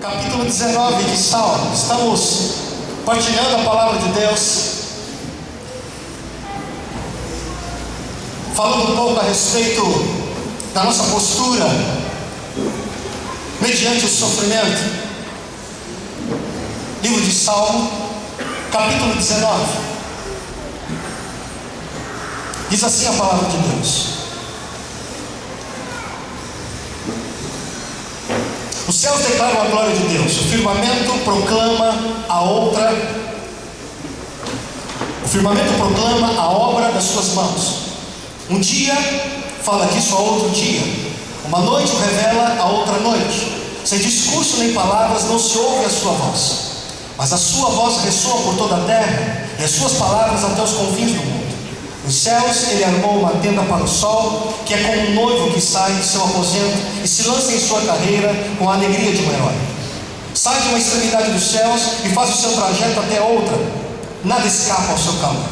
capítulo 19 de Salmo. Estamos partilhando a palavra de Deus, falando um pouco a respeito da nossa postura mediante o sofrimento. Livro de Salmo, capítulo 19. Diz assim a palavra de Deus: os céus declaram a glória de Deus, o firmamento proclama a obra das suas mãos. Um dia fala disso a outro dia, uma noite o revela a outra noite. Sem discurso nem palavras não se ouve a sua voz, mas a sua voz ressoa por toda a terra, e as suas palavras até os confins do mundo. Nos céus ele armou uma tenda para o sol, que é como um noivo que sai de seu aposento e se lança em sua carreira com a alegria de um herói. Sai de uma extremidade dos céus e faz o seu trajeto até outra. Nada escapa ao seu calor.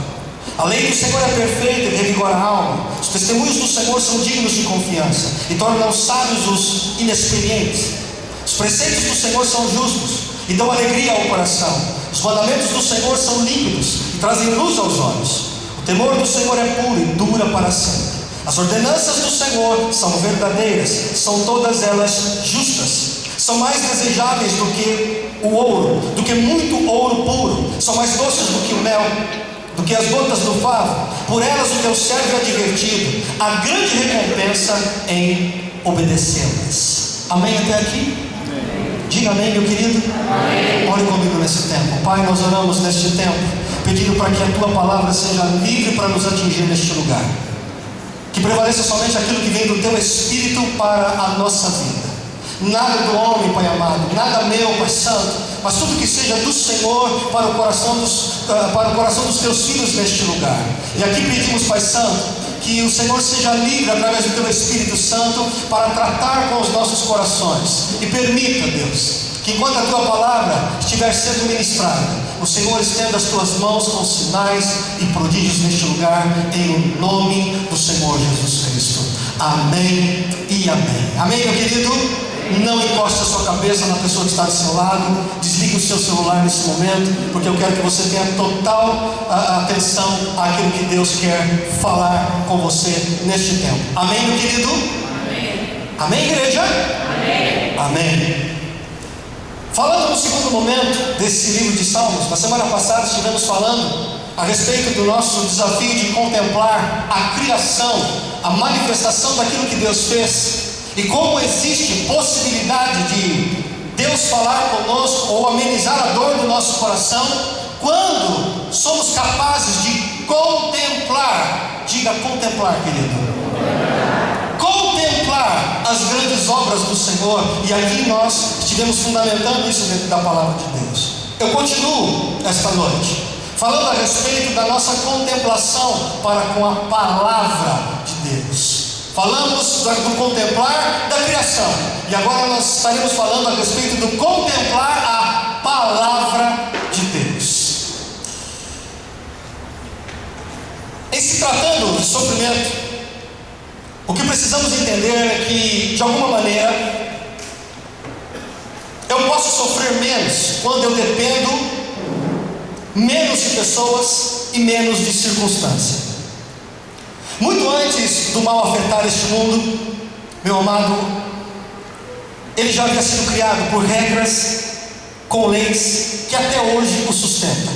A lei do Senhor é perfeita e revigora a alma. Os testemunhos do Senhor são dignos de confiança e tornam sábios os inexperientes. Os preceitos do Senhor são justos e dão alegria ao coração. Os mandamentos do Senhor são límpidos e trazem luz aos olhos. O temor do Senhor é puro e dura para sempre. As ordenanças do Senhor são verdadeiras, são todas elas justas. São mais desejáveis do que o ouro, do que muito ouro puro. São mais doces do que o mel, do que as gotas do favo. Por elas o teu servo é divertido. Há grande recompensa em obedecê-las. Amém até aqui? Amém. Diga amém, meu querido. Amém. Ore comigo nesse tempo. Pai, nós oramos neste tempo, pedindo para que a tua palavra seja livre para nos atingir neste lugar. Que prevaleça somente aquilo que vem do teu Espírito para a nossa vida. Nada do homem, Pai amado, nada meu, Pai santo, mas tudo que seja do Senhor para o coração dos teus filhos neste lugar. E aqui pedimos, Pai santo, que o Senhor seja livre através do teu Espírito Santo para tratar com os nossos corações. E permita, Deus, que enquanto a tua palavra estiver sendo ministrada, o Senhor estenda as tuas mãos com sinais e prodígios neste lugar, em nome do Senhor Jesus Cristo. Amém e amém. Amém, meu querido? Não encoste a sua cabeça na pessoa que está do seu lado. Desligue o seu celular nesse momento, porque eu quero que você tenha total atenção àquilo que Deus quer falar com você neste tempo. Amém, meu querido? Amém. Amém, igreja? Amém. Amém. Falando no segundo momento desse livro de Salmos, na semana passada estivemos falando a respeito do nosso desafio de contemplar a criação, a manifestação daquilo que Deus fez, e como existe possibilidade de Deus falar conosco ou amenizar a dor do nosso coração quando somos capazes de contemplar. Diga contemplar, querido. Contemplar as grandes obras do Senhor. E aqui nós estivemos fundamentando isso dentro da palavra de Deus. Eu continuo esta noite falando a respeito da nossa contemplação para com a palavra de Deus. Falamos do contemplar da criação, e agora nós estaremos falando a respeito do contemplar a palavra de Deus. Em se tratando de sofrimento, o que precisamos entender é que, de alguma maneira, eu posso sofrer menos quando eu dependo menos de pessoas e menos de circunstâncias. Muito antes do mal afetar este mundo, meu amado, ele já havia sido criado por regras, com leis que até hoje o sustentam.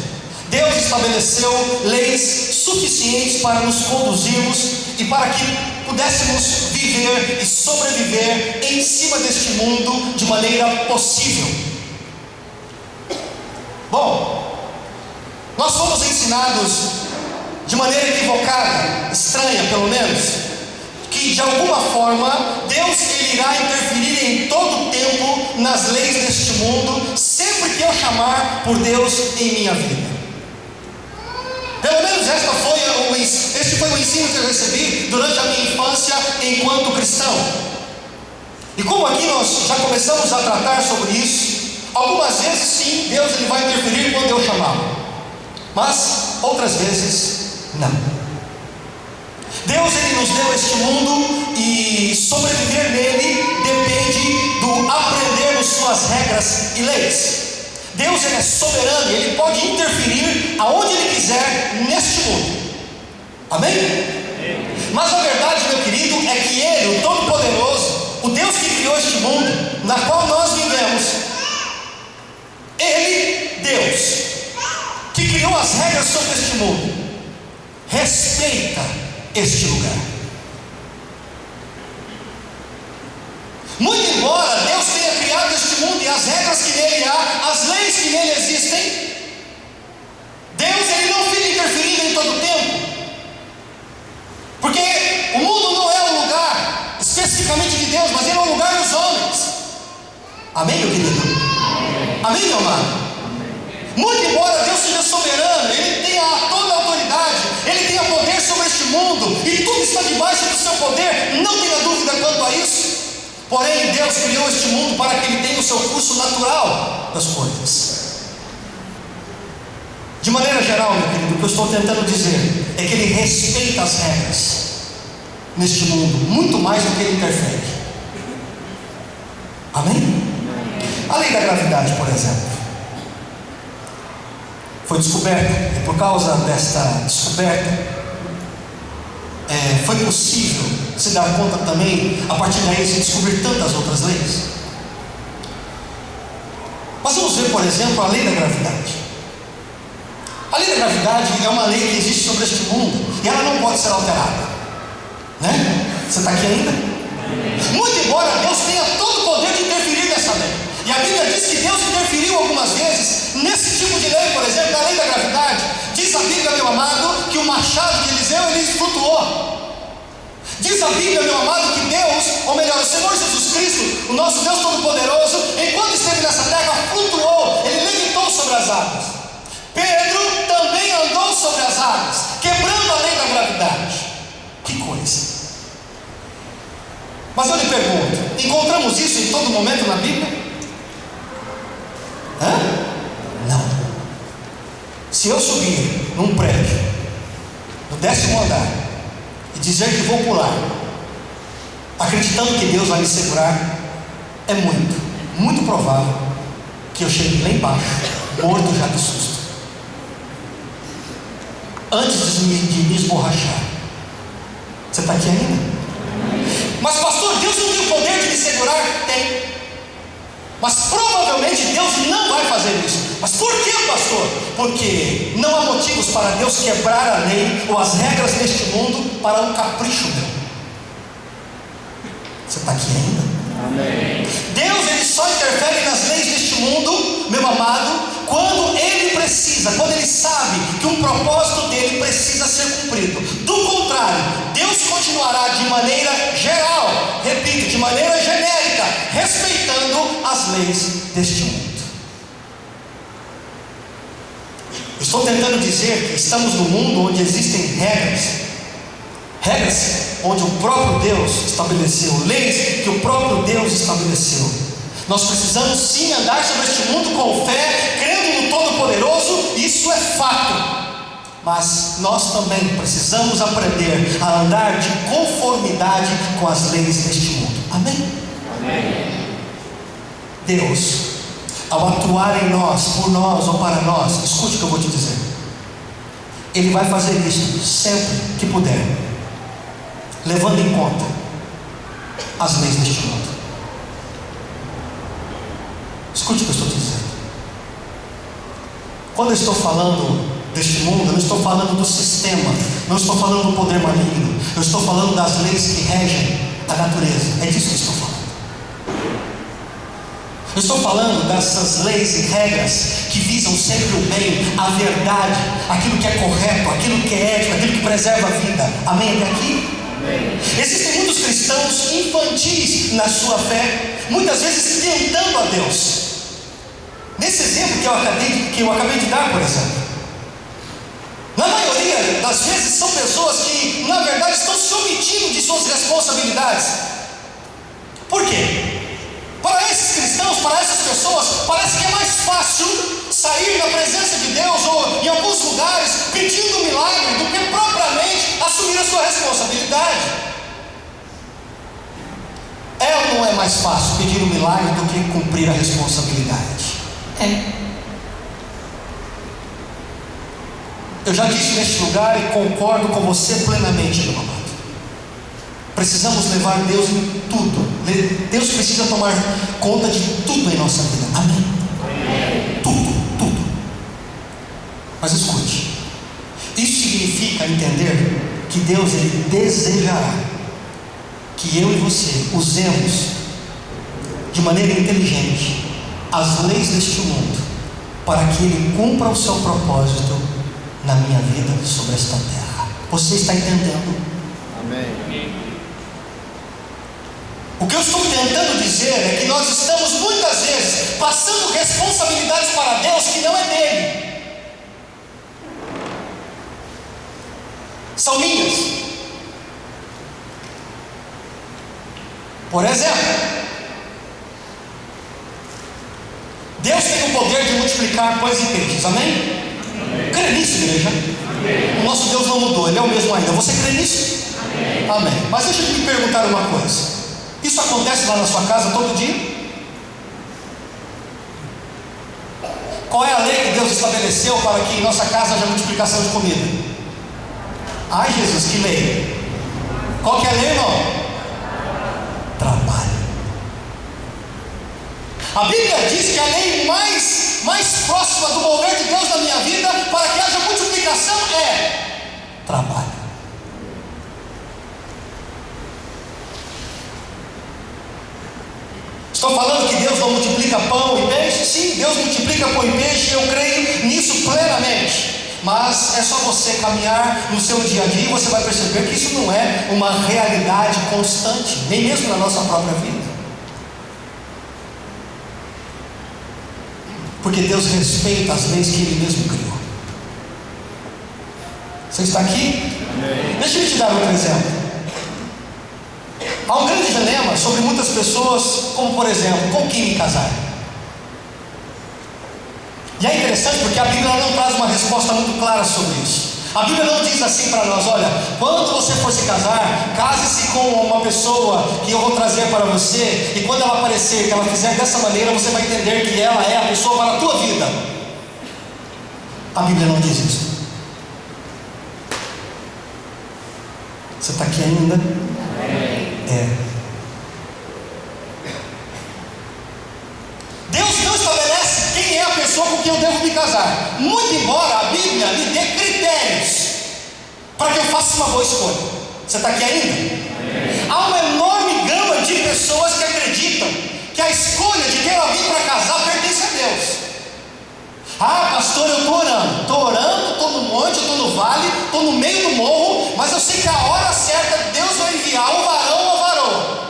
Deus estabeleceu leis suficientes para nos conduzirmos e para que pudéssemos viver e sobreviver em cima deste mundo de maneira possível. Bom, nós fomos ensinados de maneira equivocada, estranha pelo menos, que de alguma forma Deus irá interferir em todo o tempo nas leis deste mundo, sempre que eu chamar por Deus em minha vida. Pelo menos este foi o ensino que eu recebi durante a minha infância enquanto cristão. E como aqui nós já começamos a tratar sobre isso, algumas vezes sim, Deus ele vai interferir quando eu chamá-lo, mas outras vezes não. Deus, Ele nos deu este mundo e sobreviver nele depende do aprendermos suas regras e leis. Deus, Ele é soberano e Ele pode interferir aonde Ele quiser neste mundo. Amém? Mas a verdade, meu querido, é que Ele, o Todo-Poderoso, o Deus que criou este mundo, na qual nós vivemos, Ele, Deus, que criou as regras sobre este mundo, respeita este lugar. Muito embora Deus tenha criado este mundo e as regras que nele há, as leis que nele existem, Deus, Ele não fica interferindo em todo o tempo, porque o mundo não é um lugar especificamente de Deus, mas ele é um lugar dos homens. Amém, meu querido? Amém, meu amado? Muito embora Deus seja soberano, Ele tenha toda a autoridade, Ele tenha poder sobre este mundo, e tudo está debaixo do seu poder, não tenha dúvida quanto a isso. Porém, Deus criou este mundo para que ele tenha o seu curso natural das coisas. De maneira geral, meu querido, o que eu estou tentando dizer é que Ele respeita as regras neste mundo, muito mais do que Ele interfere. Amém? A lei da gravidade, por exemplo, foi descoberta, e por causa desta descoberta, foi possível se dar conta também, a partir daí, de descobrir tantas outras leis. Mas vamos ver, por exemplo, a lei da gravidade. A lei da gravidade é uma lei que existe sobre este mundo, e ela não pode ser alterada, né? Você está aqui ainda? Muito embora Deus tenha todo o poder de interferir nessa lei, e a Bíblia diz que Deus interferiu algumas vezes nesse tipo de lei, por exemplo, na lei da gravidade. Diz a Bíblia, meu amado, que o machado de Eliseu, ele flutuou. Diz a Bíblia, meu amado, que Deus, ou melhor, o Senhor Jesus Cristo, o nosso Deus Todo-Poderoso, enquanto esteve nessa terra, flutuou, Ele levitou sobre as águas. Pedro também andou sobre as águas, quebrando a lei da gravidade. Que coisa! Mas eu lhe pergunto, encontramos isso em todo momento na Bíblia? Não. Se eu subir num prédio, no 10º andar, e dizer que vou pular, acreditando que Deus vai me segurar, é muito provável que eu chegue lá embaixo, morto já de susto, antes de me esborrachar. Você está aqui ainda? Mas pastor, Deus não tem o poder de me segurar? Tem. Mas provavelmente Deus não vai fazer isso. Mas por que, pastor? Porque não há motivos para Deus quebrar a lei ou as regras deste mundo para um capricho meu. Você está aqui ainda? Amém. Deus, Ele só interfere nas leis deste mundo, meu amado, quando Ele precisa, quando Ele sabe que um propósito dele precisa ser cumprido. Do contrário, Deus continuará de maneira geral, repito, de maneira genérica, respeitando as leis deste mundo. Estou tentando dizer que estamos num mundo onde existem regras onde o próprio Deus estabeleceu, leis que o próprio Deus estabeleceu. Nós precisamos sim andar sobre este mundo com fé, crendo no Todo-Poderoso, isso é fato. Mas nós também precisamos aprender a andar de conformidade com as leis deste mundo. Amém? Amém. Deus, ao atuar em nós, por nós ou para nós, escute o que eu vou te dizer, Ele vai fazer isso sempre que puder, levando em conta as leis deste mundo. Escute o que eu estou te dizendo. Quando eu estou falando deste mundo, eu não estou falando do sistema, não estou falando do poder maligno, eu estou falando das leis que regem a natureza. É disso que eu estou falando. Eu estou falando dessas leis e regras que visam sempre o bem, a verdade, aquilo que é correto, aquilo que é ético, aquilo que preserva a vida. Amém? Até aqui? Amém. Existem muitos cristãos infantis na sua fé, muitas vezes tentando a Deus. Nesse exemplo que eu acabei de dar, por exemplo, na maioria das vezes são pessoas que na verdade estão se omitindo de suas responsabilidades. Por quê? Para esses cristãos, para essas pessoas, parece que é mais fácil sair da presença de Deus ou em alguns lugares pedindo um milagre do que propriamente assumir a sua responsabilidade. É ou não é mais fácil pedir um milagre do que cumprir a responsabilidade? É. Eu já disse neste lugar e concordo com você plenamente, meu amado. Precisamos levar Deus em tudo. Deus precisa tomar conta de tudo em nossa vida. Amém? Tudo, tudo. Mas escute, isso significa entender que Deus, Ele desejará que eu e você usemos de maneira inteligente as leis deste mundo para que Ele cumpra o seu propósito na minha vida sobre esta terra. Você está entendendo? Amém. O que eu estou tentando dizer é que nós estamos muitas vezes passando responsabilidades para Deus que não é dele, são minhas. Por exemplo, Deus tem o poder de multiplicar pães e peixes, amém? Crê nisso, igreja? Amém. O nosso Deus não mudou, Ele é o mesmo ainda. Você crê nisso? Amém. Amém. Mas deixa eu te perguntar uma coisa: isso acontece lá na sua casa todo dia? Qual é a lei que Deus estabeleceu para que em nossa casa haja multiplicação de comida? Ai, Jesus, que lei? Qual que é a lei, irmão? Trabalho. A Bíblia diz que a lei mais próxima do mover de Deus na minha vida para que haja multiplicação é trabalho. Estou falando que Deus não multiplica pão e peixe? Sim, Deus multiplica pão e peixe, eu creio nisso plenamente. Mas é só você caminhar no seu dia a dia e você vai perceber que isso não é uma realidade constante, nem mesmo na nossa própria vida. Porque Deus respeita as leis que Ele mesmo criou. Você está aqui? Amém. Deixa eu te dar outro exemplo. Há um grande dilema sobre muitas pessoas, como por exemplo, com quem me casar. E é interessante porque a Bíblia não traz uma resposta muito clara sobre isso. A Bíblia não diz assim para nós: olha, quando você for se casar, case-se com uma pessoa que eu vou trazer para você, e quando ela aparecer, que ela fizer dessa maneira, você vai entender que ela é a pessoa para a tua vida. A Bíblia não diz isso. Você está aqui ainda? É. Deus não estabelece quem é a pessoa com quem eu devo me casar, muito embora a Bíblia me dê critérios para que eu faça uma boa escolha. Você está aqui ainda? Há uma enorme gama de pessoas que acreditam que a escolha de ter alguém para casar pertence a Deus. Ah, pastor, eu estou orando, estou no monte, eu estou no vale, estou no meio do morro, mas eu sei que a hora certa Deus vai enviar um varão ou varoa.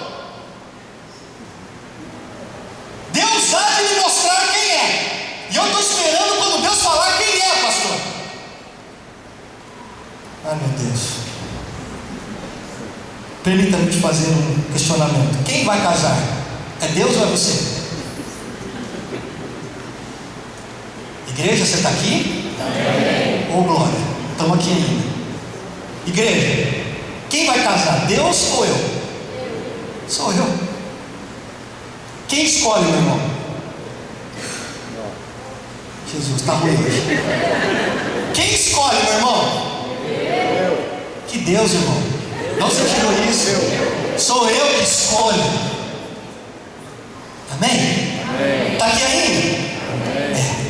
Deus há de me mostrar quem é, e eu estou esperando quando Deus falar quem é, pastor. Ai, meu Deus. Permita-me te fazer um questionamento: quem vai casar? É Deus ou é você? Igreja, você está aqui? Ô glória, estamos aqui ainda. Igreja, quem vai casar? Deus ou eu? Sou eu. Quem escolhe, meu irmão? Jesus, está ruim hoje. Quem escolhe, meu irmão? Que Deus, irmão. Não se tirou isso. Sou eu que escolho. Amém? Está aqui ainda? É.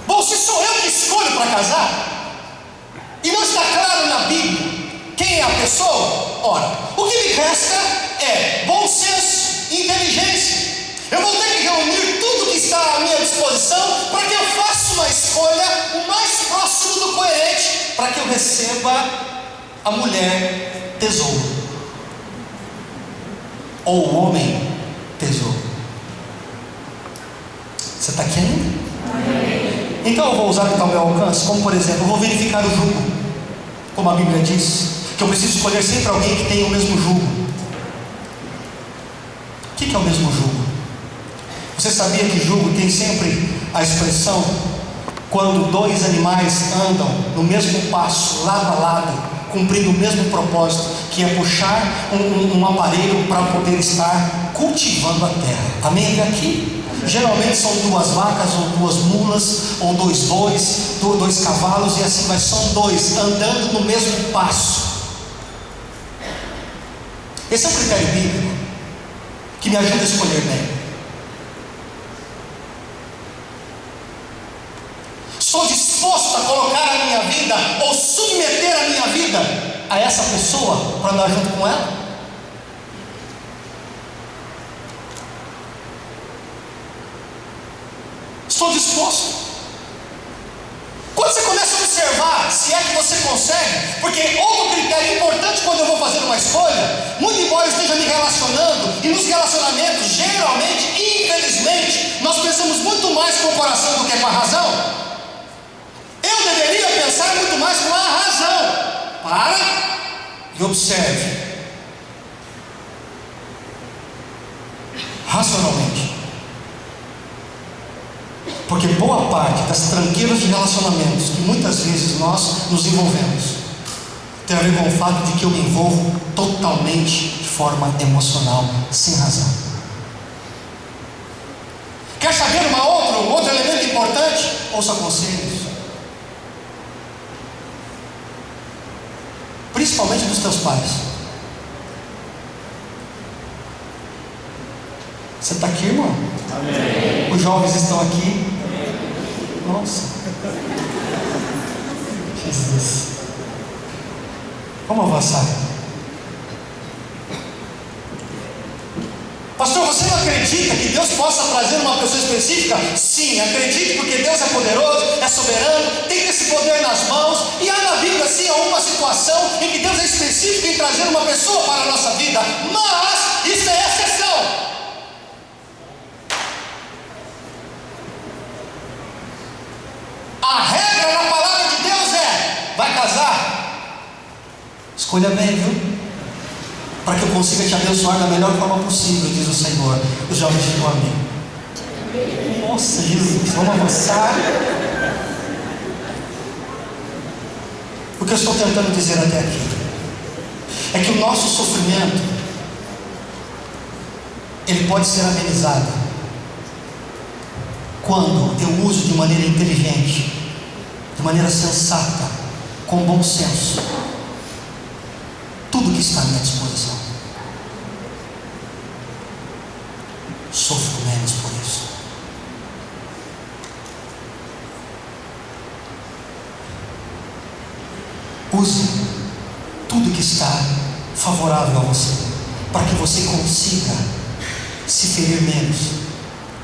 Bom, se sou eu que escolho para casar, e não está claro na Bíblia quem é a pessoa, ora, o que me resta é bom senso e inteligência. Eu vou ter que reunir tudo que está à minha disposição para que eu faça uma escolha o mais próximo do coerente, para que eu receba a mulher tesouro, ou o homem tesouro. Você está aqui ainda? Então eu vou usar o que está ao meu alcance, como por exemplo, eu vou verificar o jugo, como a Bíblia diz, que eu preciso escolher sempre alguém que tenha o mesmo jugo. O que é o mesmo jugo? Você sabia que jugo tem sempre a expressão quando dois animais andam no mesmo passo, lado a lado, cumprindo o mesmo propósito, que é puxar um aparelho para poder estar cultivando a terra. Amém? E aqui, geralmente são duas vacas, ou duas mulas, ou dois bois, dois cavalos, e assim vai, são dois andando no mesmo passo. Esse é o critério bíblico que me ajuda a escolher bem. Estou disposto a colocar a minha vida, ou submeter a minha vida a essa pessoa para andar junto com ela? Estou disposto. Quando você começa a observar, se é que você consegue, porque outro critério importante quando eu vou fazer uma escolha, muito embora eu esteja me relacionando, e nos relacionamentos, geralmente, infelizmente, nós pensamos muito mais com o coração do que com a razão. Eu deveria pensar muito mais com a razão. Para e observe racionalmente, porque boa parte das tranqueiras de relacionamentos que muitas vezes nós nos envolvemos tem a ver com o fato de que eu me envolvo totalmente de forma emocional, sem razão. Quer saber outro elemento importante? Ouça conselhos, principalmente dos teus pais. Você está aqui, irmão? Amém. Os jovens estão aqui. Nossa. Jesus. Vamos avançar. Pastor, você não acredita que Deus possa trazer uma pessoa específica? Sim, acredito, porque Deus é poderoso, é soberano, tem esse poder nas mãos. E há na Bíblia, sim, alguma situação em que Deus é específico em trazer uma pessoa para a nossa vida. Mas isso é exceção. A regra na palavra de Deus é: vai casar? Escolha bem, viu? Para que eu consiga te abençoar da melhor forma possível, diz o Senhor. Os jovens digam amém. Nossa, Jesus, vamos avançar. O que eu estou tentando dizer até aqui é que o nosso sofrimento, ele pode ser amenizado quando eu uso de maneira inteligente, de maneira sensata, com bom senso, tudo que está à minha disposição. Sofro menos por isso. Use tudo que está favorável a você, para que você consiga se ferir menos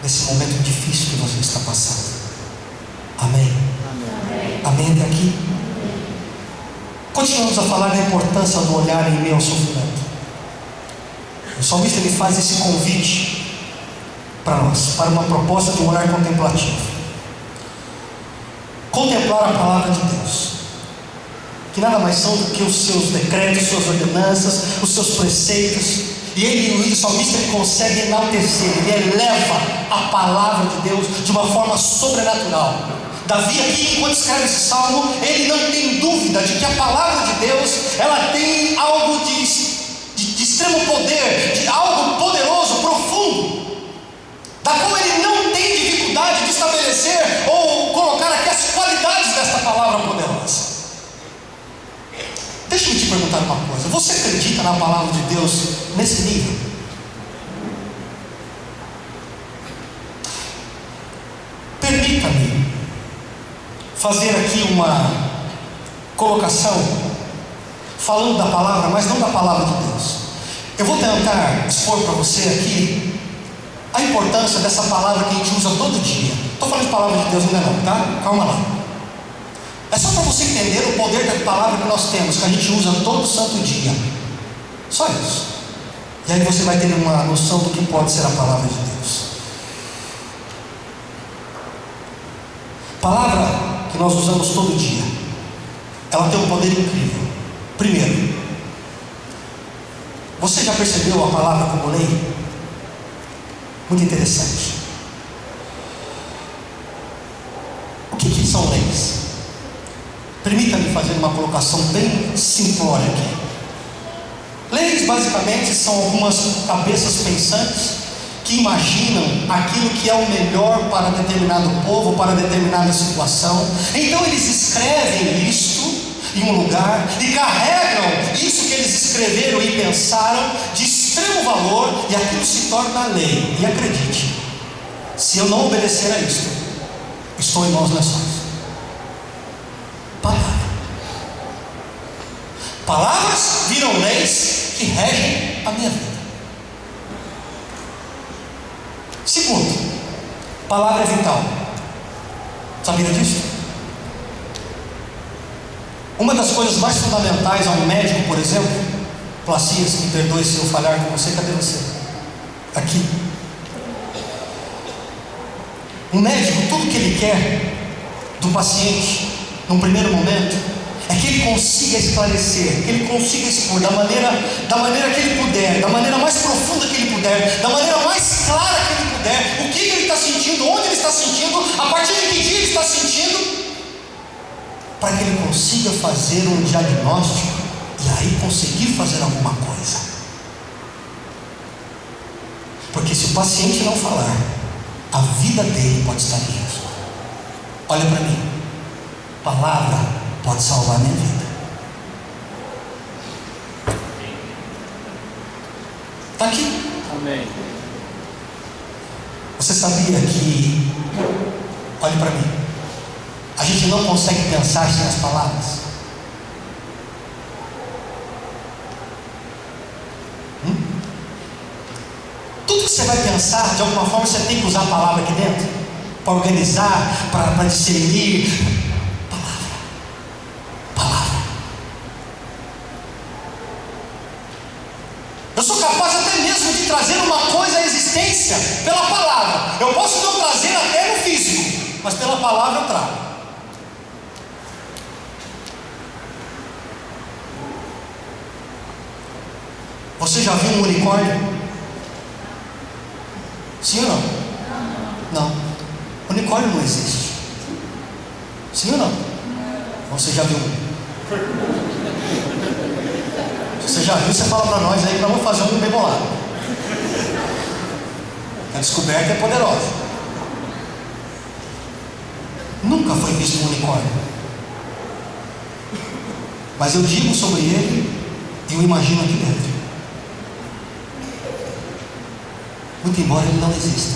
nesse momento difícil que você está passando. Amém? Amém. Amém até aqui? Continuamos a falar da importância do olhar em meio ao sofrimento. O salmista ele faz esse convite para nós, para uma proposta de um olhar contemplativo. Contemplar a palavra de Deus, que nada mais são do que os seus decretos, suas ordenanças, os seus preceitos. E o salmista ele consegue enaltecer, ele eleva a palavra de Deus de uma forma sobrenatural. Davi aqui, enquanto escreve esse salmo, ele não tem dúvida de que a palavra de Deus, ela tem algo de extremo poder, de algo poderoso, profundo, da qual ele não tem dificuldade de estabelecer ou colocar aqui as qualidades desta palavra poderosa. Deixa eu te perguntar uma coisa: você acredita na palavra de Deus nesse nível? Permita-me fazer aqui uma colocação falando da palavra, mas não da palavra de Deus. Eu vou tentar expor para você aqui a importância dessa palavra que a gente usa todo dia. Estou falando de palavra de Deus ainda não, tá? Calma lá. É só para você entender o poder da palavra que nós temos, que a gente usa todo santo dia. Só isso. E aí você vai ter uma noção do que pode ser a palavra de Deus. Palavra que nós usamos todo dia, ela tem um poder incrível. Primeiro, você já percebeu a palavra como lei? Muito interessante. fazer uma colocação bem simplória aqui. Leis basicamente são algumas cabeças pensantes que imaginam aquilo que é o melhor para determinado povo, para determinada situação. Então eles escrevem isto em um lugar e carregam isso que eles escreveram e pensaram de extremo valor, e aquilo se torna lei. E acredite, se eu não obedecer a isto, estou em maus lençóis. Palavras viram leis que regem a minha vida. Segundo, palavra é vital. Sabia disso? Uma das coisas mais fundamentais a um médico, por exemplo, Placias, me perdoe se eu falhar com você, cadê você? Aqui. Um médico, tudo que ele quer do paciente, num primeiro momento, é que ele consiga esclarecer, que ele consiga expor da maneira que ele puder, da maneira mais profunda que ele puder, da maneira mais clara que ele puder, o que ele está sentindo, onde ele está sentindo, a partir de que dia ele está sentindo, para que ele consiga fazer um diagnóstico e aí conseguir fazer alguma coisa. Porque se o paciente não falar, a vida dele pode estar em risco. Olha para mim, palavra pode salvar minha vida. Está aqui. Amém. Você sabia que, olhe para mim, a gente não consegue pensar sem as palavras? Tudo que você vai pensar, de alguma forma você tem que usar a palavra aqui dentro, para organizar, para discernir. Eu sou capaz até mesmo de trazer uma coisa à existência pela palavra. Eu posso não trazer até no físico, mas pela palavra eu trago. Você já viu um unicórnio? Sim ou não? Não. Unicórnio não existe. Sim ou não? Você já viu um? Se você já viu, você fala para nós aí, para vamos fazer um bem bolado. A descoberta é poderosa. Nunca foi visto um unicórnio. Mas eu digo sobre ele e eu imagino aqui dentro. Muito embora ele não exista,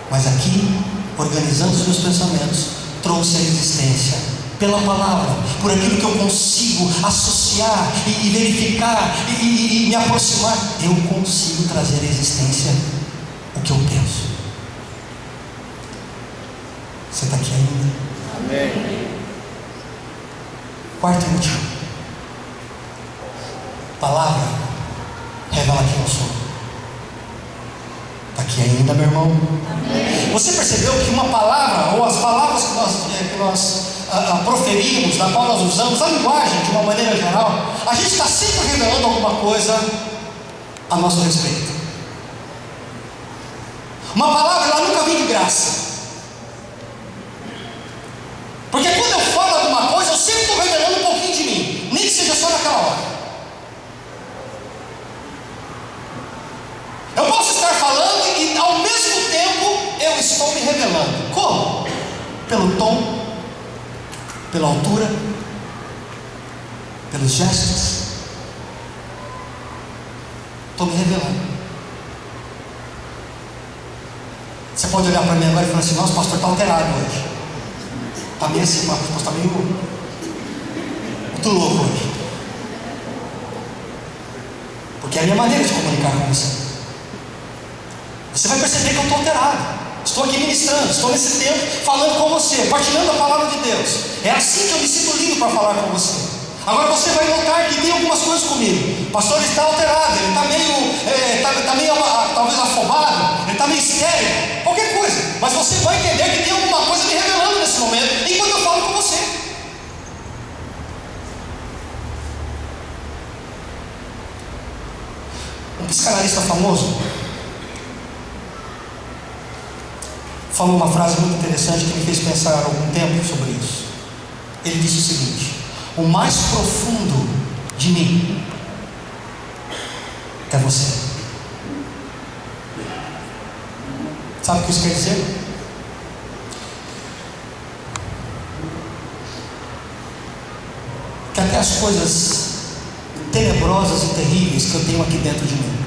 mas aqui, organizando os meus pensamentos, trouxe a existência pela palavra, por aquilo que eu consigo associar e verificar e me aproximar. Eu consigo trazer à existência o que eu penso. Você está aqui ainda? Amém. Quarto e último, palavra revela quem eu sou. Está aqui ainda, meu irmão? Amém. Você percebeu que uma palavra, ou as palavras que nós proferimos, na qual nós usamos, a linguagem de uma maneira geral, a gente está sempre revelando alguma coisa a nosso respeito. Uma palavra, ela nunca vem de graça. Porque quando eu falo alguma coisa, eu sempre estou revelando um pouquinho de mim, nem que seja só naquela hora. Eu posso estar falando e ao mesmo tempo eu estou me revelando. Como? Pelo tom, pela altura, pelos gestos. Estou me revelando. Você pode olhar para mim agora e falar assim: nossa, o pastor está alterado hoje. Está meio assim, o pastor está meio muito louco hoje. Porque é a minha maneira de comunicar com você. Você vai perceber que eu estou alterado. Estou aqui ministrando, estou nesse tempo falando com você, partilhando a palavra de Deus. É assim que eu me sinto lindo para falar com você. Agora você vai notar que tem algumas coisas comigo. O pastor está alterado, ele está meio, talvez afobado, ele está meio estéril, qualquer coisa. Mas você vai entender que tem alguma coisa me revelando nesse momento, enquanto eu falo com você. Um psicanalista famoso falou uma frase muito interessante que me fez pensar há algum tempo sobre isso. Ele disse o seguinte: o mais profundo de mim é você. Sabe o que isso quer dizer? Que até as coisas tenebrosas e terríveis que eu tenho aqui dentro de mim,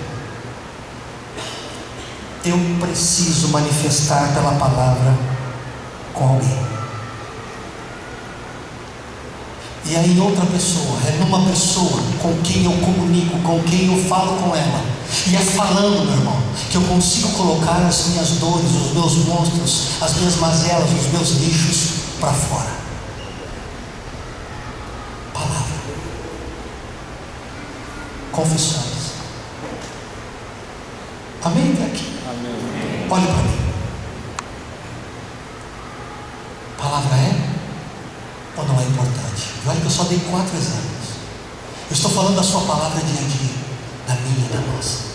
eu preciso manifestar pela palavra com alguém. E aí em outra pessoa, é numa pessoa com quem eu comunico, com quem eu falo com ela. E é falando, meu irmão, que eu consigo colocar as minhas dores, os meus monstros, as minhas mazelas, os meus lixos para fora. Palavra. Confissões. Amém até aqui? Amém. Olhe para mim. Palavra é ou não é importante? E olha que eu só dei 4 exemplos. Eu estou falando da sua palavra dia a dia, da minha e da nossa.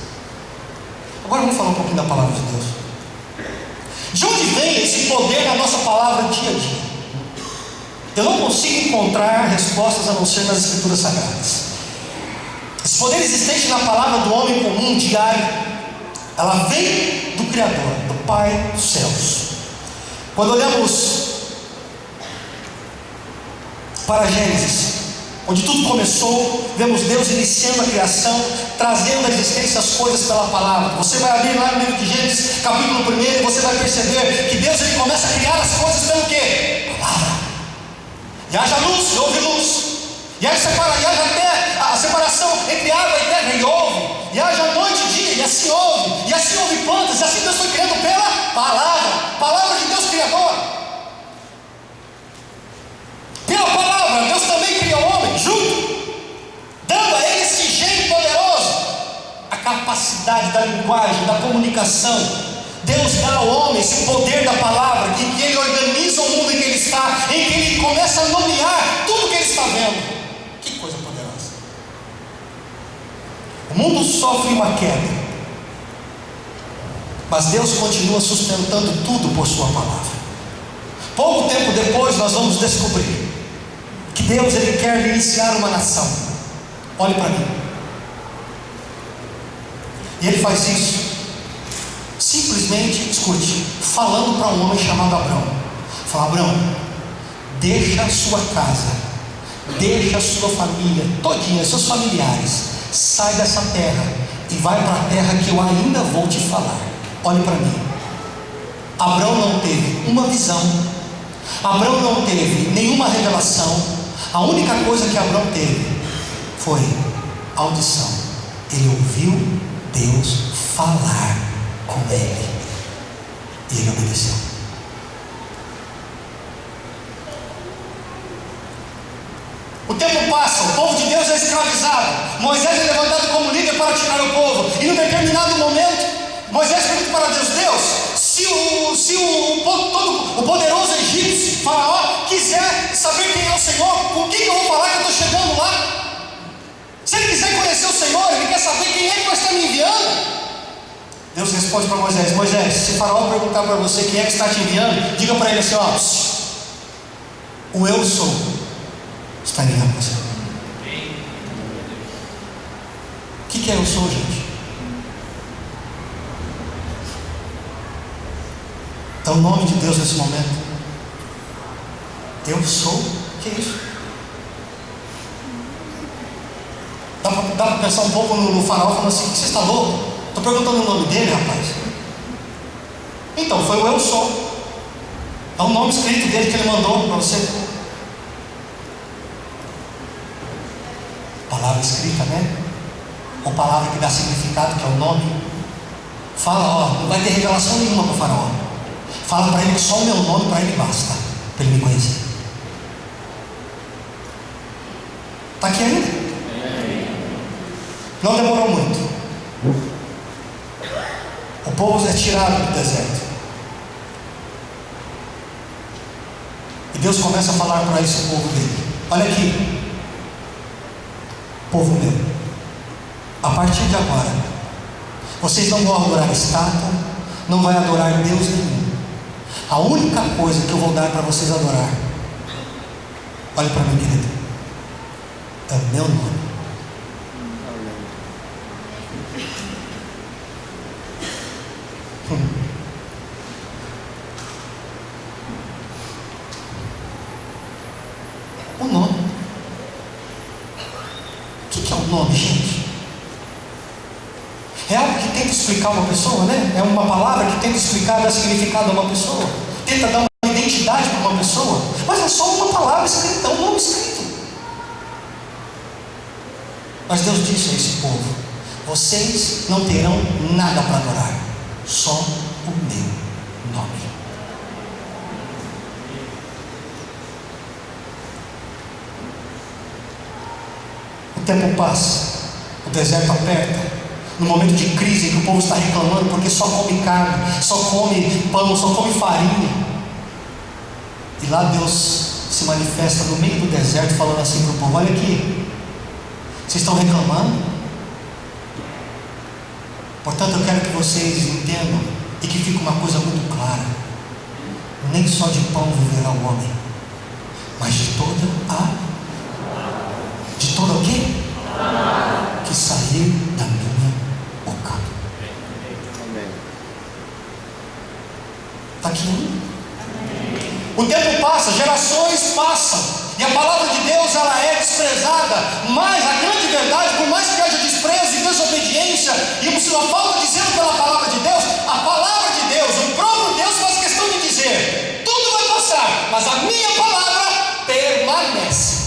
Agora vamos falar um pouquinho da palavra de Deus. De onde vem esse poder da nossa palavra dia a dia? Eu não consigo encontrar respostas a não ser nas Escrituras Sagradas. Esse poder existente na palavra do homem comum, diário, ela vem do Criador, do Pai dos céus. Quando olhamos para Gênesis, onde tudo começou, vemos Deus iniciando a criação, trazendo à existência as coisas pela palavra. Você vai abrir lá no livro de Gênesis, capítulo 1, e você vai perceber que Deus ele começa a criar as coisas pelo quê? Palavra. E haja luz, e houve luz. E haja até a separação entre água e terra, e houve. E haja noite e dia, e assim houve. E assim houve plantas, e assim Deus foi criando pela palavra. Palavra de Deus Criador. Pela palavra, Deus também criou o homem junto, dando a ele esse gênio poderoso, a capacidade da linguagem, da comunicação. Deus dá ao homem esse poder da palavra, em que ele organiza o mundo em que ele está, em que ele começa a nomear tudo que ele está vendo. Que coisa poderosa! O mundo sofre uma queda, mas Deus continua sustentando tudo por sua palavra. Pouco tempo depois nós vamos descobrir que Deus ele quer iniciar uma nação. Olhe para mim. E ele faz isso simplesmente, escute, falando para um homem chamado Abrão. Fala: Abrão, deixa a sua casa, deixa a sua família todinha, seus familiares, sai dessa terra e vai para a terra que eu ainda vou te falar. Olhe para mim. Abrão não teve uma visão, Abrão não teve nenhuma revelação. A única coisa que Abrão teve foi audição. Ele ouviu Deus falar com ele e ele obedeceu. O tempo passa, o povo de Deus é escravizado. Moisés é levantado como líder para tirar o povo. E em um determinado momento, Moisés pergunta para Deus: Deus, se o poderoso egípcio, Faraó, quiser saber quem é o Senhor, com quem eu vou falar que eu estou chegando lá? Se ele quiser conhecer o Senhor, ele quer saber quem é que vai estar me enviando. Deus responde para Moisés: Moisés, se Faraó perguntar para você quem é que está te enviando, diga para ele assim: ó, o eu sou está enviando você. O que é eu sou, gente? É o nome de Deus nesse momento. Eu sou. O que é isso? Dá para pensar um pouco no Faraó falando assim: você está louco? Estou perguntando o nome dele, rapaz. Então, foi o eu sou. É o nome escrito dele que ele mandou para você. Palavra escrita, né? Ou palavra que dá significado, que é o nome. Fala, ó, não vai ter revelação nenhuma para o Faraó. Fala para ele que só o meu nome para ele basta, para ele me conhecer. Está aqui ainda? Não demorou muito. O povo é tirado do deserto. E Deus começa a falar para esse povo dele: olha aqui, povo meu, a partir de agora, vocês não vão adorar estátua, não vão adorar Deus nenhum. A única coisa que eu vou dar para vocês adorar, olha para mim, querido, é o meu nome. O nome. O que é o nome, gente? É algo que tenta explicar uma pessoa, né? É uma palavra que tenta explicar, dar significado a uma pessoa, tenta dar uma identidade para uma pessoa, mas é só uma palavra escrita, um nome escrito. Mas Deus disse a esse povo: vocês não terão nada para adorar, só o meu nome. O tempo passa, o deserto aperta, no momento de crise em que o povo está reclamando porque só come carne, só come pão, só come farinha. E lá Deus se manifesta no meio do deserto, falando assim para o povo: olha aqui, vocês estão reclamando? Portanto, eu quero que vocês entendam e que fique uma coisa muito clara: nem só de pão viverá o homem, mas de toda o quê? Que sair da minha boca. Está aqui ainda? O tempo passa, gerações passam, e a palavra de Deus ela é desprezada. Mas a grande verdade, por mais que haja desprezo e desobediência e uma falta de zelo pela palavra de Deus, a palavra de Deus, o próprio Deus faz questão de dizer: tudo vai passar, mas a minha palavra permanece.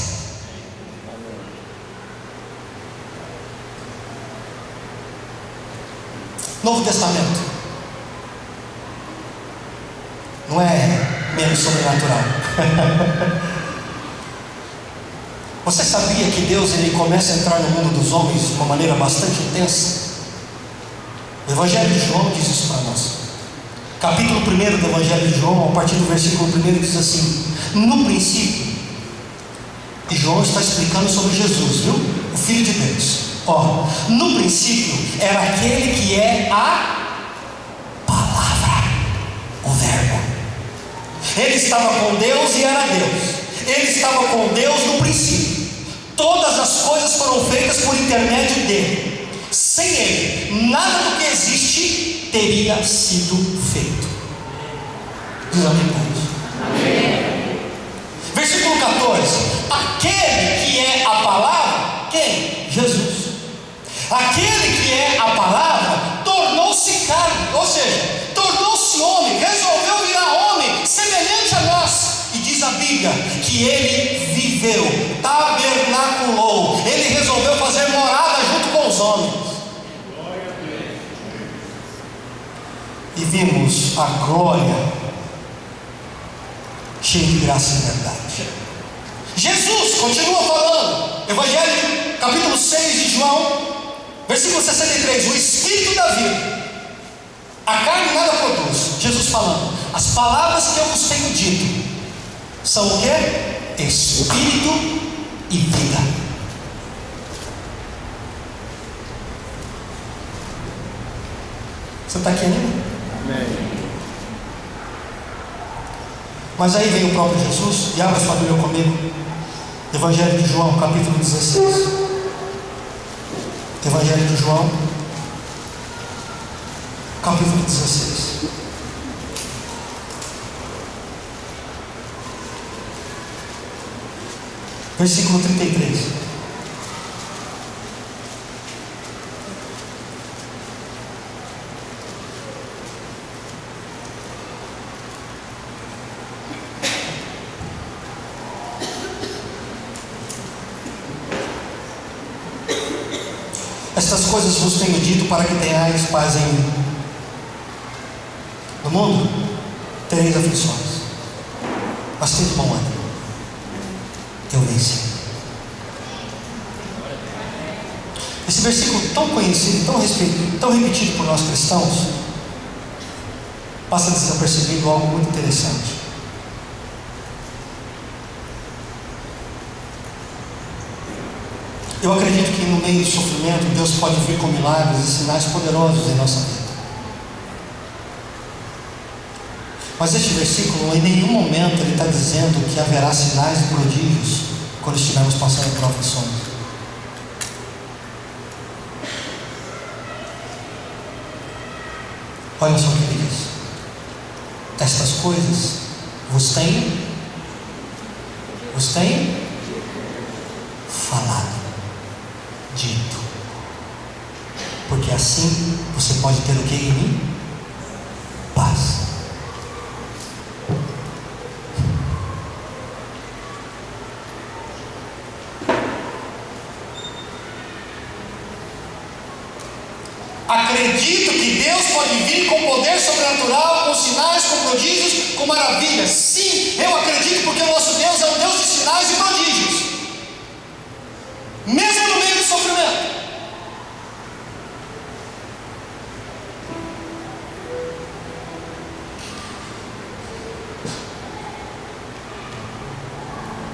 Novo Testamento não é menos sobrenatural. Você sabia que Deus ele começa a entrar no mundo dos homens de uma maneira bastante intensa? O Evangelho de João diz isso para nós. Capítulo 1 do Evangelho de João, a partir do versículo 1, diz assim: no princípio, e João está explicando sobre Jesus, viu? O Filho de Deus. No princípio era aquele que é a palavra, o verbo. Ele estava com Deus e era Deus. Ele estava com Deus no princípio. Todas as coisas foram feitas por intermédio dele. Sem ele, nada do que existe teria sido feito. Diz amém para isso. Amém. Versículo 14: aquele que é a palavra, quem? Jesus. Aquele que é a palavra tornou-se carne, ou seja, tornou-se homem, resolveu virar homem, semelhante a nós. E diz a Bíblia que ele viveu, tabernaculou, ele resolveu fazer morada junto com os homens. E vimos a glória cheia de graça e verdade. Jesus continua falando, Evangelho capítulo 6 de João, versículo 63, o Espírito da vida, a carne nada produz. Jesus falando: as palavras que eu vos tenho dito são o que? Espírito e vida. Você está aqui ainda? Amém. Mas aí vem o próprio Jesus, e abra sua Bíblia comigo, Evangelho de João, capítulo 16. Evangelho de João, capítulo 16. Versículo 33. Estas coisas vos tenho dito para que tenhais paz em mim. No mundo tereis aflições, mas tende bom ânimo, eu venci. Esse versículo tão conhecido, tão repetido por nós cristãos, passa desapercebido algo muito interessante. Eu acredito que no meio do sofrimento Deus pode vir com milagres e sinais poderosos em nossa vida. Mas este versículo em nenhum momento ele está dizendo que haverá sinais e prodígios quando estivermos passando por aflições. Olha só o que ele diz: estas coisas vos tenho falado, dito, porque assim você pode ter o que em mim? Paz. Acredito que Deus pode vir com poder sobrenatural, com sinais, com prodígios, com maravilhas. Sim, eu acredito, porque o nosso Deus é um Deus de sinais e prodígios, mesmo no meio do sofrimento.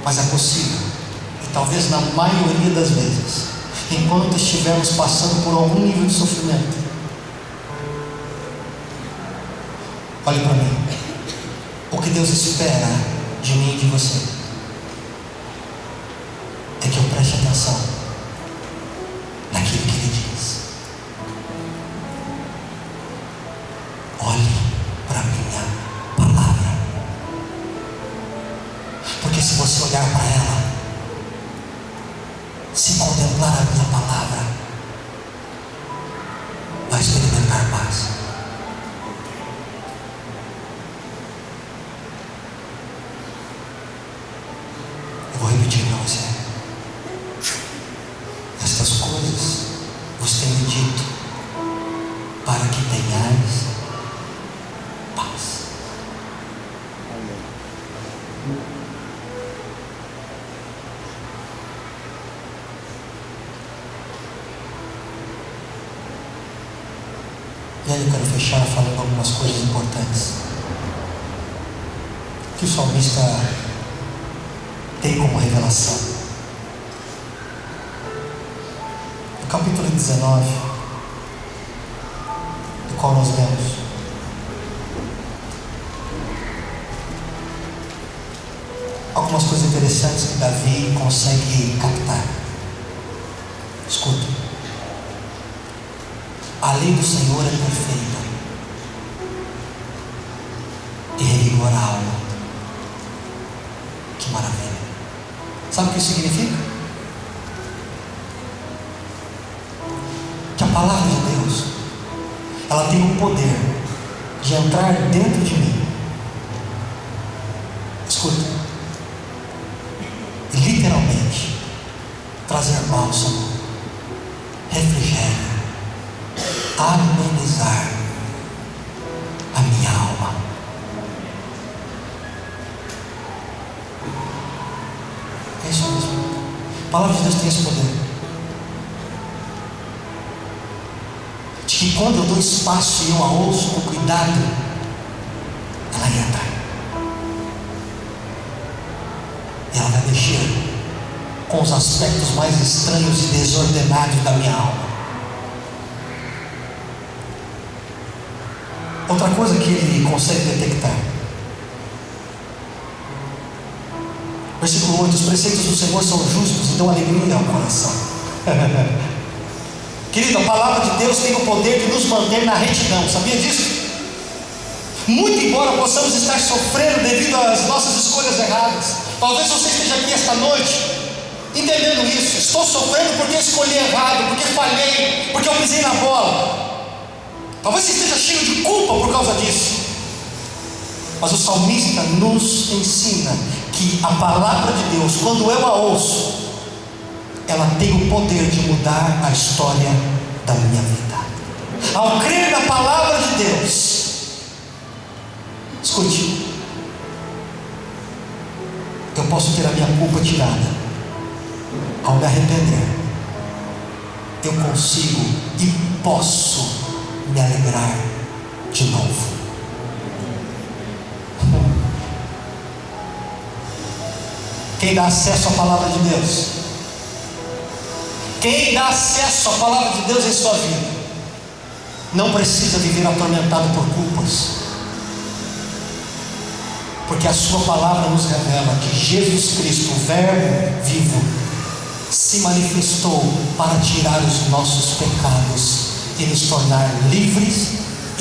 Mas é possível, e talvez na maioria das vezes, enquanto estivermos passando por algum nível de sofrimento, olhe para mim, o que Deus espera de mim e de você é que eu preste atenção naquilo que Ele diz. Olhe para a minha palavra, porque se você olhar para ela, se contemplar a minha palavra, vai experimentar paz. Eu vou repetir para você: estas coisas vos tenho dito, para que tenhais paz. E aí eu quero fechar falando algumas coisas importantes que o salmista tem como revelação. No capítulo 19, do qual nós lemos, algumas coisas interessantes que Davi consegue captar. Escuta: a lei do Senhor é perfeita e revigora a alma. Que maravilha! Sabe o que isso significa? Que a palavra de Deus, ela tem o poder de entrar dentro de mim. Escuta, e literalmente trazer bálsamo, refrigério, amenizar a minha alma. É isso mesmo. A palavra de Deus tem esse poder de que quando eu dou espaço e eu a ouço com cuidado, ela entra e ela vai mexer com os aspectos mais estranhos e desordenados da minha alma. Outra coisa que ele consegue detectar, versículo 8: os preceitos do Senhor são justos e dão alegria ao coração. Querido, a palavra de Deus tem o poder de nos manter na retidão, sabia disso? Muito embora possamos estar sofrendo devido às nossas escolhas erradas, talvez você esteja aqui esta noite entendendo isso: estou sofrendo porque escolhi errado, porque falhei, porque eu pisei na bola. Talvez você esteja cheio de culpa por causa disso. Mas o salmista nos ensina que a palavra de Deus, quando eu a ouço, ela tem o poder de mudar a história da minha vida. Ao crer na palavra de Deus, escute, eu posso ter a minha culpa tirada. Ao me arrepender, eu consigo e posso me alegrar de novo. Quem dá acesso à palavra de Deus, quem dá acesso à palavra de Deus em sua vida, não precisa viver atormentado por culpas, porque a sua palavra nos revela que Jesus Cristo, o Verbo vivo, se manifestou para tirar os nossos pecados e nos tornar livres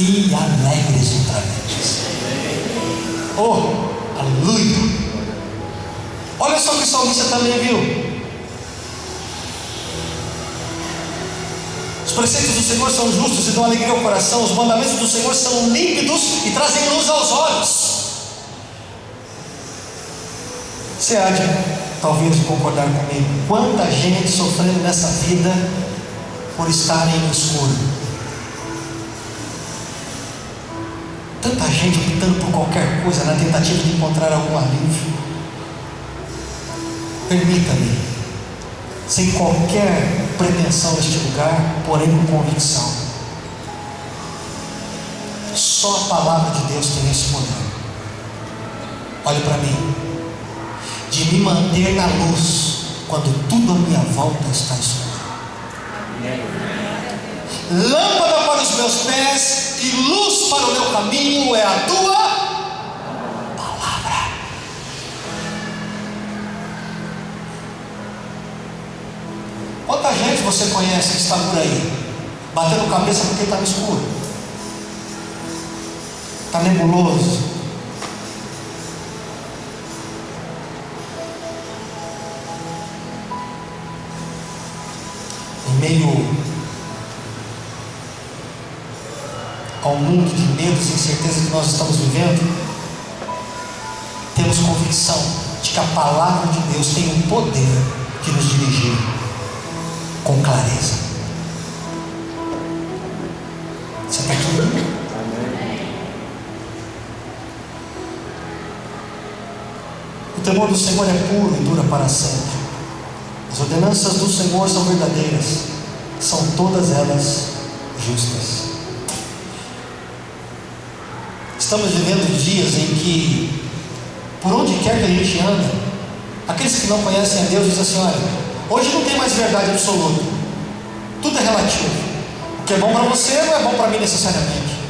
e alegres outra vez. Oh, aleluia! Olha só o que o salmista também viu. Os preceitos do Senhor são justos e dão alegria ao coração. Os mandamentos do Senhor são límpidos e trazem luz aos olhos. Você há de talvez concordar comigo. Quanta gente sofrendo nessa vida por estarem no escuro. Tanta gente optando por qualquer coisa na tentativa de encontrar algum alívio. Permita-me, sem qualquer pretensão neste lugar, porém com convicção. Só a palavra de Deus tem esse poder. Olhe para mim. De me manter na luz quando tudo à minha volta está escuro. Lâmpada para os meus pés e luz para o meu caminho é a tua palavra. Quanta gente você conhece que está por aí, batendo cabeça porque está no escuro, está nebuloso. Em meio ao mundo de medos e incertezas que nós estamos vivendo, temos convicção de que a palavra de Deus tem o poder de nos dirigir com clareza. Você está aqui? O temor do Senhor é puro e dura para sempre. As ordenanças do Senhor são verdadeiras, são todas elas justas. Estamos vivendo dias em que, por onde quer que a gente anda, aqueles que não conhecem a Deus dizem assim: olha, hoje não tem mais verdade absoluta, tudo é relativo. O que é bom para você não é bom para mim necessariamente.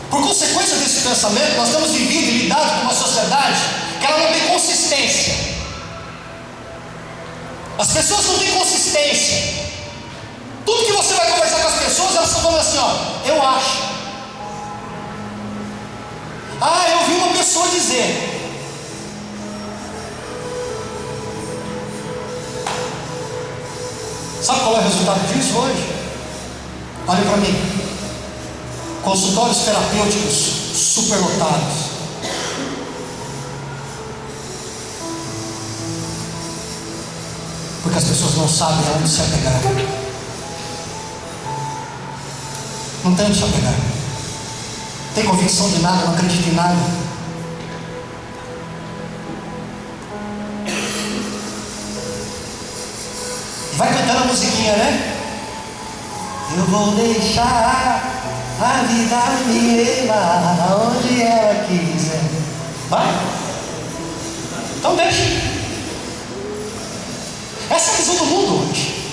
Por consequência desse pensamento, nós temos vivido e lidado com uma sociedade que ela não tem consistência. As pessoas não têm consistência. Tudo que você vai conversar com as pessoas, elas estão falando assim: ó, eu acho. Ah, eu vi uma pessoa dizer. Sabe qual é o resultado disso hoje? Olha para mim. Consultórios terapêuticos superlotados. Porque as pessoas não sabem aonde se apegar. Não tem onde se apegar. Tem convicção de nada, não acredita em nada. E vai cantando a musiquinha, né? Eu vou deixar a vida me levar onde ela quiser. Vai? Então deixa. Essa é a visão do mundo hoje.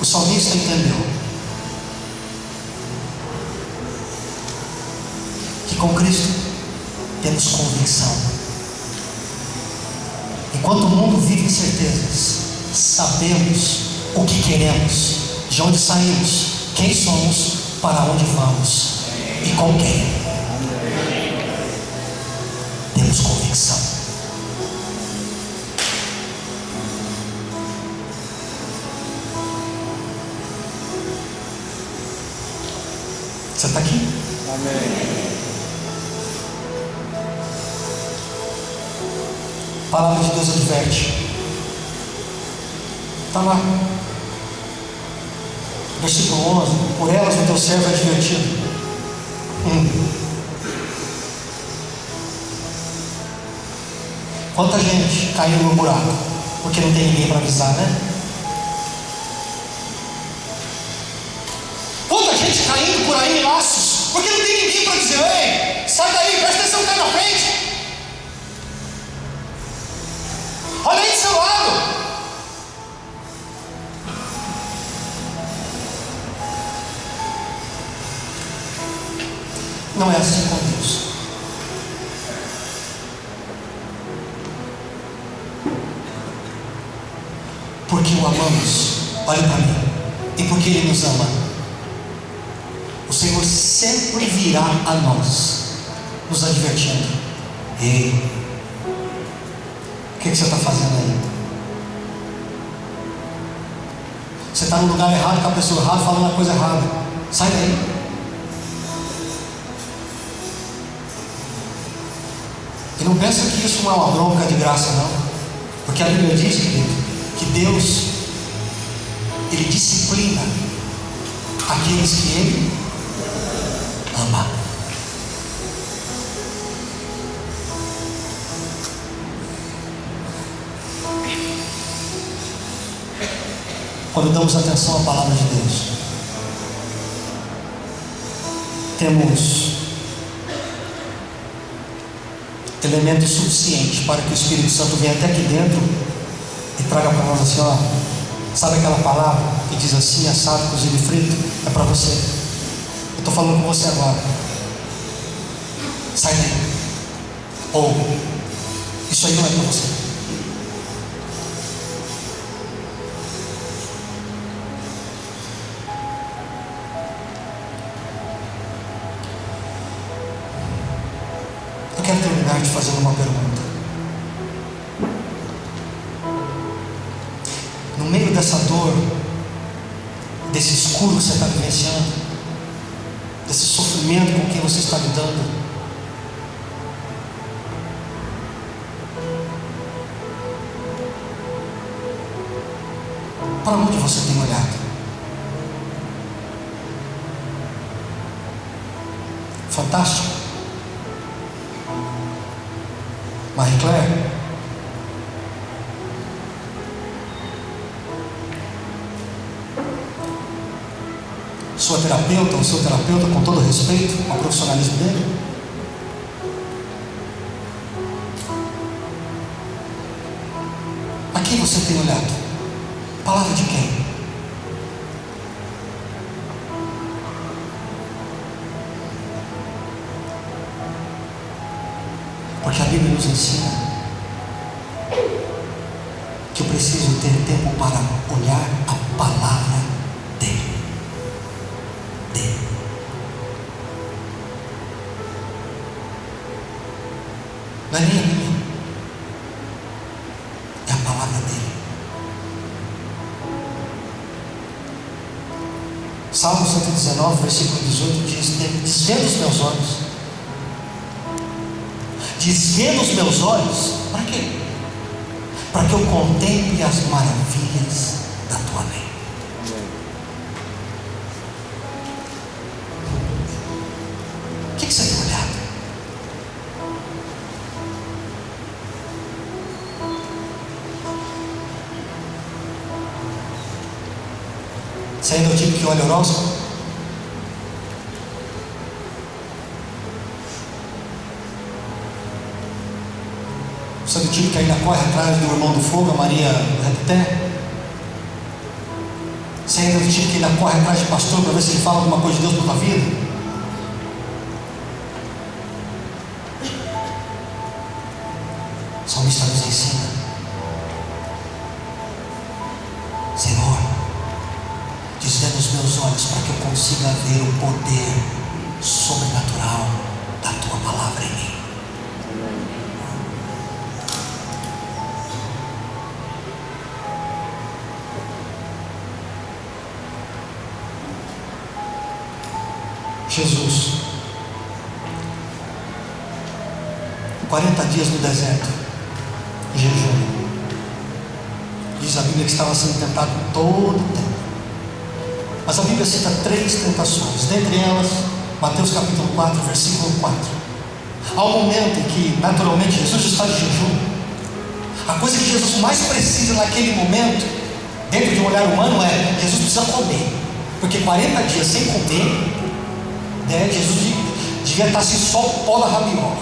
O salmista entendeu que com Cristo temos convicção. Enquanto o mundo vive incertezas, sabemos o que queremos, de onde saímos, quem somos, para onde vamos e com quem. Temos convicção. Você está aqui? Amém. A palavra de Deus adverte. Está lá. Versículo 11. Por elas o teu servo é advertido. Quanta gente caiu no buraco porque não tem ninguém para avisar, né? Quanta gente caindo por aí em laços porque não tem ninguém para dizer: ei, sai daí, presta atenção, cai na frente. Olha aí do seu lado. Não é assim com Deus. porque o amamos. Olhe para mim. E porque Ele nos ama. O Senhor sempre virá a nós, nos advertindo: ei, o que você está fazendo aí? Você está no lugar errado, com a pessoa errada, falando a coisa errada. Sai daí. E não pensa que isso não é uma bronca de graça, não. Porque a Bíblia diz, querido, que Deus, Ele disciplina aqueles que Ele ama. Quando damos atenção à palavra de Deus, temos elementos suficientes para que o Espírito Santo venha até aqui dentro e traga para nós assim: ó, sabe aquela palavra que diz assim, assado, cozido e frito? É para você. Eu estou falando com você agora. Sai daí. Ou isso aí não é para você. Eu quero terminar te fazendo uma pergunta. No meio dessa dor, desse escuro que você está vivenciando, desse sofrimento com que você está lidando, para onde você tem olhado? Fantástico. Marie Claire, sua terapeuta ou seu terapeuta, com todo respeito ao profissionalismo dele, a quem você tem olhado? Palavra de quem? Porque a Bíblia nos ensina que eu preciso ter tempo para olhar a palavra dele. Não é nem a minha, é a palavra dele. Salmo 119, versículo 18 diz: desvenda os meus olhos. Desvenda os meus olhos, para quê? Para que eu contemple as maravilhas da tua lei. O que você tem olhado? Você ainda é o tipo que olha horóscopo? Você é do tipo que ainda corre atrás do irmão do fogo, a Maria Repté? Você ainda é do tipo que ainda corre atrás de pastor para ver se ele fala alguma coisa de Deus para a tua vida? O salmista nos ensina: Senhor, desvenda os meus olhos para que eu consiga ver o poder sobrenatural da tua palavra em mim. Jesus, 40 dias no deserto, jejum. Diz a Bíblia que estava sendo tentado todo o tempo. Mas a Bíblia cita 3 tentações. Dentre elas, Mateus capítulo 4, versículo 4. Há um momento em que, naturalmente, Jesus está de jejum. A coisa que Jesus mais precisa naquele momento, dentro de um olhar humano, é: Jesus precisa comer. Porque 40 dias sem comer, Jesus devia estar assim, só o pó da rabiola.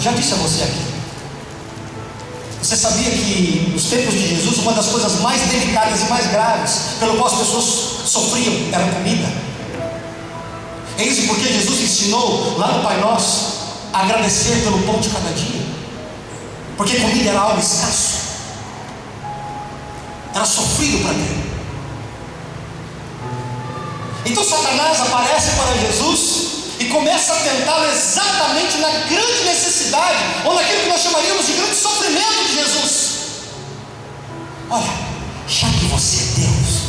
Já disse a você aqui, você sabia que nos tempos de Jesus, uma das coisas mais delicadas e mais graves pelo qual as pessoas sofriam era comida? É isso porque Jesus ensinou lá no Pai Nosso agradecer pelo pão de cada dia, porque comida era algo escasso, era sofrido para ter. Então Satanás aparece para Jesus e começa a tentá-lo exatamente na grande necessidade, ou naquilo que nós chamaríamos de grande sofrimento de Jesus. Olha, já que você é Deus,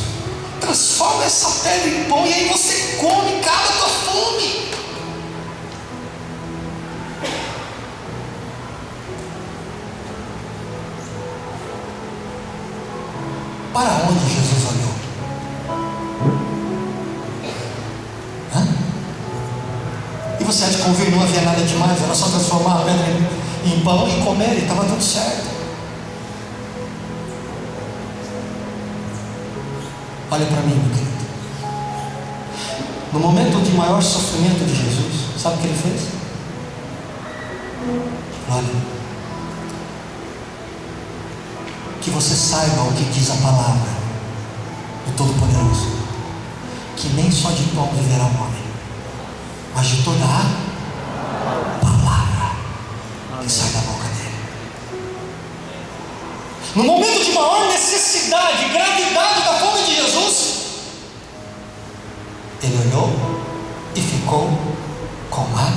transforma essa pedra em pão, e aí você come e cala a tua fome. Para onde Jesus olhou? E você há de convir, não havia nada demais, era só transformar a pedra em pão e comer, e estava tudo certo. Olha para mim, meu querido. No momento de maior sofrimento de Jesus, sabe o que ele fez? Olha, que você saiba o que diz a palavra do Todo-Poderoso, que nem só de pão viverá o homem, mas de toda a palavra que sai da boca dele. No momento de maior necessidade e gravidade da fome de Jesus, ele olhou e ficou com a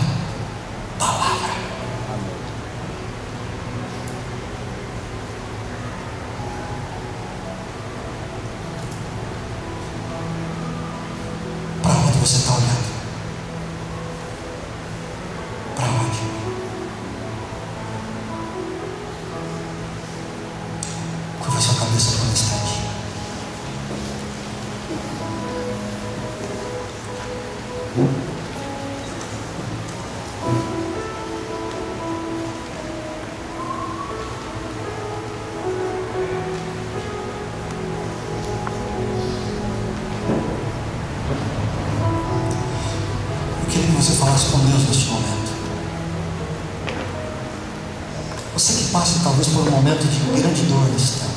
palavra. Para onde você está olhando? Para onde? Curva sua cabeça por um instante. Eu queria que você falasse com Deus neste momento. Você que passa talvez por um momento de grande dor nesse tempo.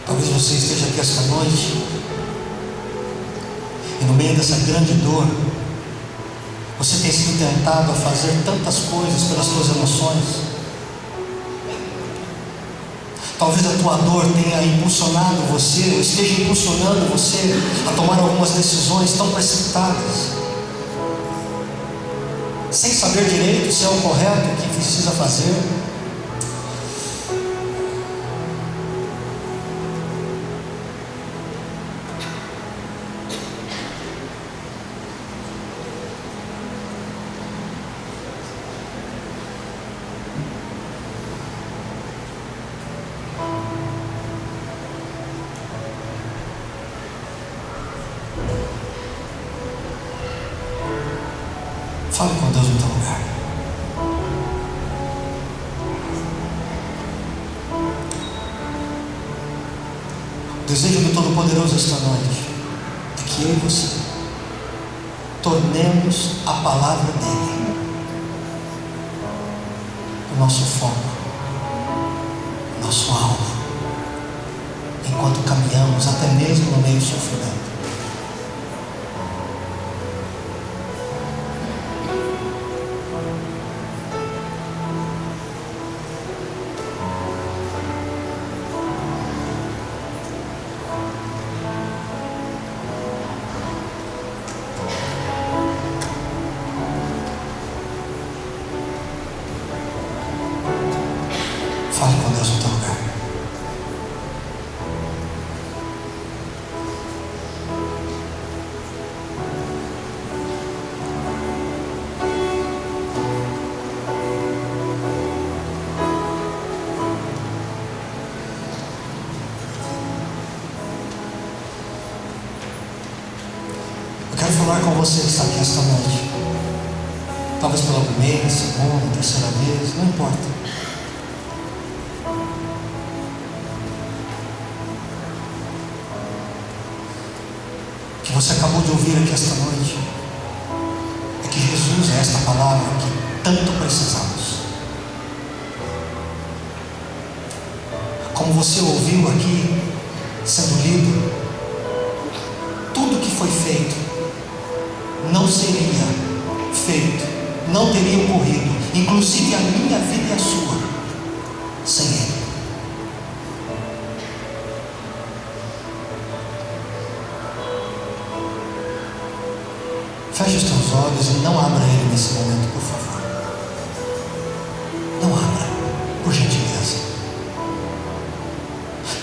Talvez você esteja aqui esta noite e no meio dessa grande dor, você tenha sido tentado a fazer tantas coisas pelas suas emoções. Talvez a tua dor tenha impulsionado você, ou esteja impulsionando você a tomar algumas decisões tão precipitadas, sem saber direito se é o correto, o que precisa fazer. Fale com Deus no teu lugar. O desejo do Todo-Poderoso esta noite é que eu e você tornemos a palavra dele o nosso foco, o nosso alvo, enquanto caminhamos até mesmo no meio do sofrimento. Fale com Deus no teu lugar. Eu quero falar com você que está aqui esta noite. Talvez pela primeira, segunda, terceira vez, não importa. que você acabou de ouvir aqui esta noite é que Jesus é esta palavra que tanto precisamos. Como você ouviu aqui sendo lido, tudo que foi feito não seria feito, não teria ocorrido, inclusive a minha vida e a sua, sem Ele. Feche os teus olhos e não abra ele nesse momento, por favor. Não abra, por gentileza.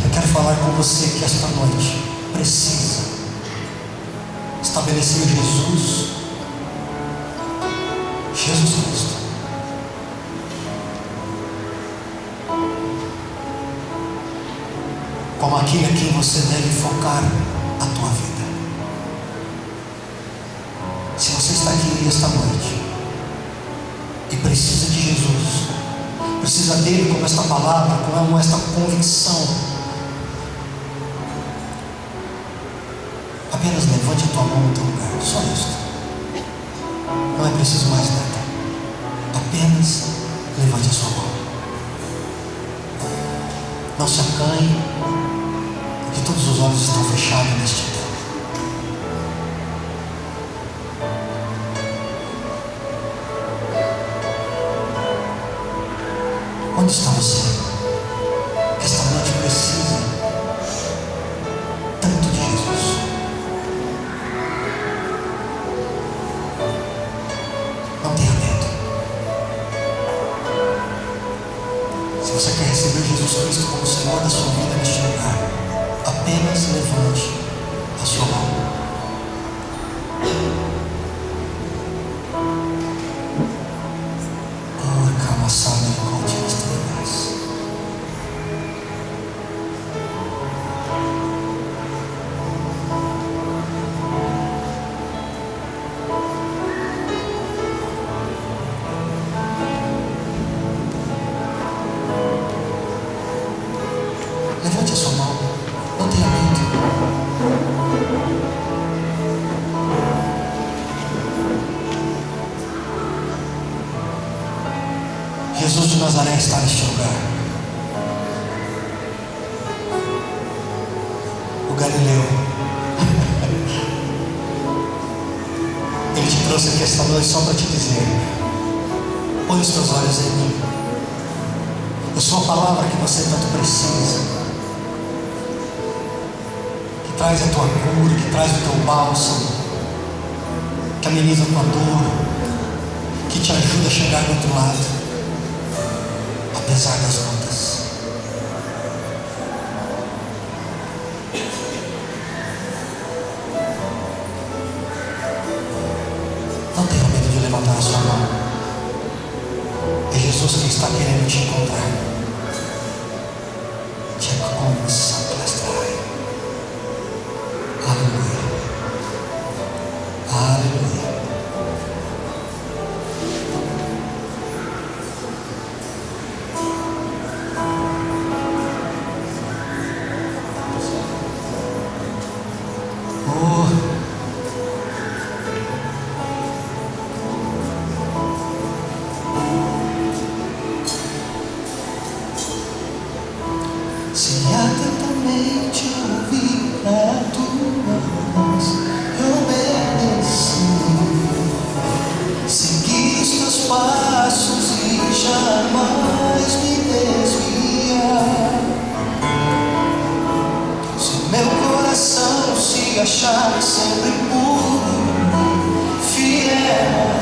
Eu quero falar com você que esta noite precisa estabelecer Jesus Cristo. Como aquele a quem você deve focar a tua vida. Se você está aqui esta noite e precisa de Jesus, precisa dele como esta palavra, como esta convicção, apenas levante a tua mão no teu lugar, só isso. Não é preciso mais nada, apenas levante a sua mão. Não se acanhe, porque todos os olhos estão fechados neste tempo. Onde está você? Esta noite precisa tanto de Jesus. Não tenha medo. Se você quer receber Jesus Cristo como Senhor da sua vida neste lugar, apenas levante a sua mão. Levante a sua mão, não tenha medo. Jesus de Nazaré está neste lugar. O Galileu. Ele te trouxe aqui esta noite só para te dizer: põe os teus olhos em mim. Eu sou a palavra que você tanto precisa, que traz a tua cura, que traz o teu bálsamo, que ameniza a tua dor, que te ajuda a chegar do outro lado, apesar das lutas. Não tenha medo de levantar a sua mão. É Jesus que está querendo te encontrar. Te alcança pela Aleluia. Aleluia. Se atentamente ouvir a tua voz, eu obedeci, segui os teus passos e jamais me desviar. Se meu coração se achar sempre puro, fiel